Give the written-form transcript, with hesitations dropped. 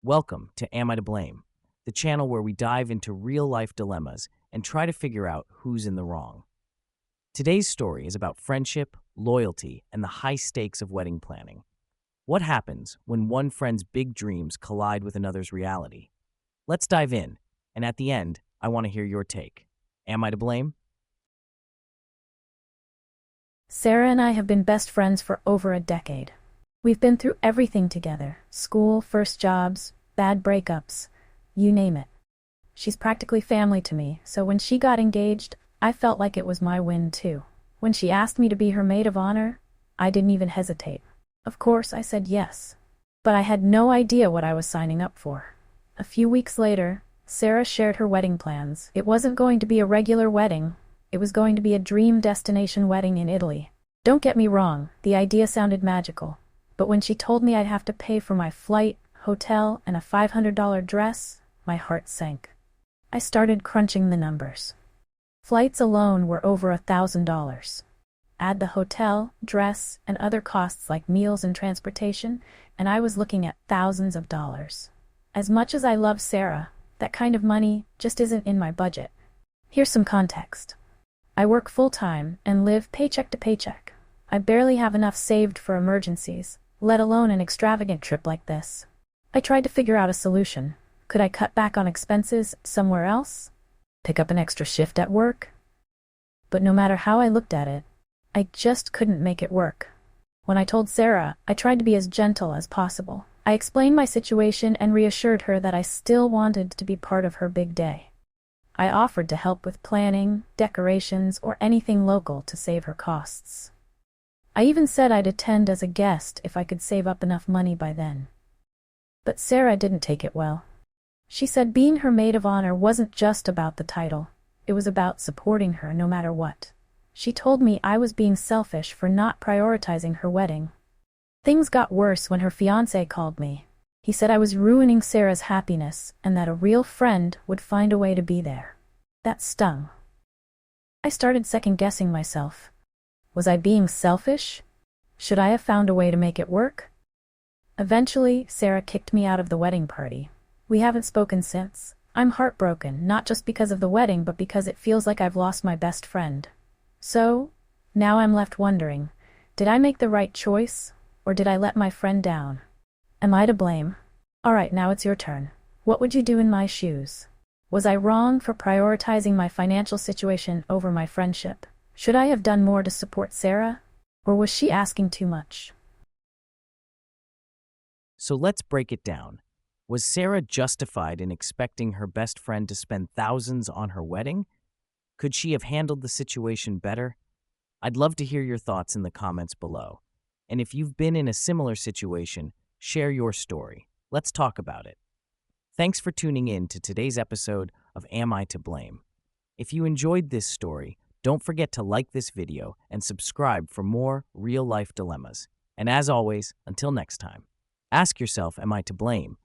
Welcome to Am I to Blame, the channel where we dive into real-life dilemmas and try to figure out who's in the wrong. Today's story is about friendship, loyalty, and the high stakes of wedding planning. What happens when one friend's big dreams collide with another's reality? Let's dive in, and at the end, I want to hear your take. Am I to blame? Sarah and I have been best friends for over a decade. We've been through everything together: school, first jobs, bad breakups, you name it. She's practically family to me, so when she got engaged, I felt like it was my win too. When she asked me to be her maid of honor, I didn't even hesitate. Of course, I said yes. But I had no idea what I was signing up for. A few weeks later, Sarah shared her wedding plans. It wasn't going to be a regular wedding. It was going to be a dream destination wedding in Italy. Don't get me wrong, the idea sounded magical. But when she told me I'd have to pay for my flight, hotel, and a $500 dress, my heart sank. I started crunching the numbers. Flights alone were over $1,000. Add the hotel, dress, and other costs like meals and transportation, and I was looking at thousands of dollars. As much as I love Sarah, that kind of money just isn't in my budget. Here's some context. I work full-time and live paycheck to paycheck. I barely have enough saved for emergencies, let alone an extravagant trip like this. I tried to figure out a solution. Could I cut back on expenses somewhere else? Pick up an extra shift at work? But no matter how I looked at it, I just couldn't make it work. When I told Sarah, I tried to be as gentle as possible. I explained my situation and reassured her that I still wanted to be part of her big day. I offered to help with planning, decorations, or anything local to save her costs. I even said I'd attend as a guest if I could save up enough money by then. But Sarah didn't take it well. She said being her maid of honor wasn't just about the title. It was about supporting her no matter what. She told me I was being selfish for not prioritizing her wedding. Things got worse when her fiancé called me. He said I was ruining Sarah's happiness and that a real friend would find a way to be there. That stung. I started second-guessing myself. Was I being selfish? Should I have found a way to make it work? Eventually, Sarah kicked me out of the wedding party. We haven't spoken since. I'm heartbroken, not just because of the wedding, but because it feels like I've lost my best friend. So, now I'm left wondering, did I make the right choice, or did I let my friend down? Am I to blame? Alright, now it's your turn. What would you do in my shoes? Was I wrong for prioritizing my financial situation over my friendship? Should I have done more to support Sarah, or was she asking too much? So let's break it down. Was Sarah justified in expecting her best friend to spend thousands on her wedding? Could she have handled the situation better? I'd love to hear your thoughts in the comments below. And if you've been in a similar situation, share your story. Let's talk about it. Thanks for tuning in to today's episode of Am I to Blame? If you enjoyed this story, don't forget to like this video and subscribe for more real-life dilemmas. And as always, until next time, ask yourself, am I to blame?